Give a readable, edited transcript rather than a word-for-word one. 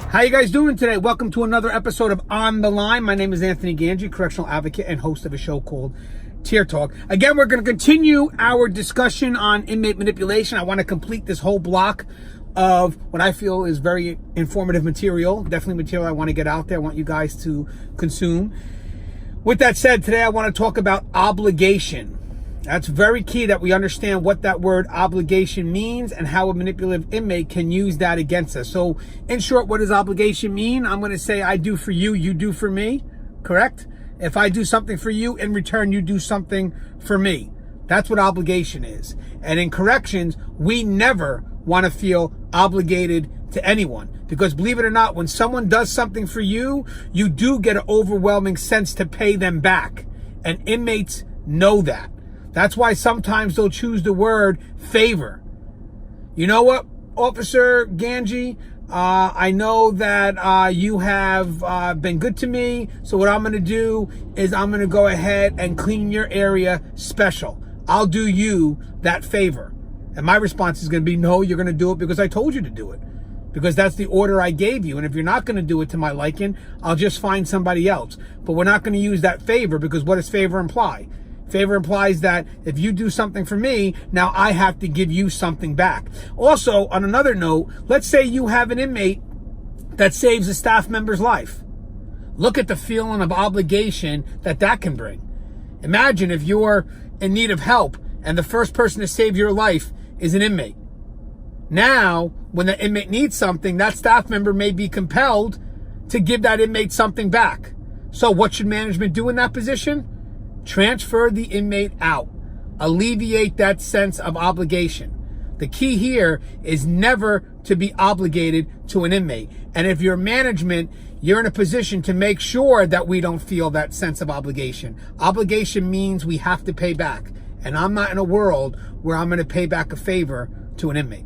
How you guys doing today? Welcome to another episode of On the Line. My name is Anthony Gangi, correctional advocate and host of a show called Tier Talk. Again, we're going to continue our discussion on inmate manipulation. I want to complete this whole block of what I feel is very informative material. Definitely material I want to get out there. I want you guys to consume. With that said, today I want to talk about obligation. That's very key that we understand what that word obligation means and how a manipulative inmate can use that against us. So in short, what does obligation mean? I'm going to say I do for you, you do for me, correct? If I do something for you, in return, you do something for me. That's what obligation is. And in corrections, we never want to feel obligated to anyone. Because believe it or not, when someone does something for you, you do get an overwhelming sense to pay them back. And inmates know that. That's why sometimes they'll choose the word favor. You know what, Officer Gangi? I know that you have been good to me. So what I'm going to do is I'm going to go ahead and clean your area special. I'll do you that favor. And my response is going to be, no, you're going to do it because I told you to do it. Because that's the order I gave you. And if you're not going to do it to my liking, I'll just find somebody else. But we're not going to use that favor because what does favor imply? Favor implies that if you do something for me, now I have to give you something back. Also, on another note, let's say you have an inmate that saves a staff member's life. Look at the feeling of obligation that can bring. Imagine if you're in need of help and the first person to save your life is an inmate. Now, when the inmate needs something, that staff member may be compelled to give that inmate something back. So what should management do in that position? Transfer the inmate out. Alleviate that sense of obligation. The key here is never to be obligated to an inmate. And if you're management, you're in a position to make sure that we don't feel that sense of obligation. Obligation means we have to pay back. And I'm not in a world where I'm going to pay back a favor to an inmate.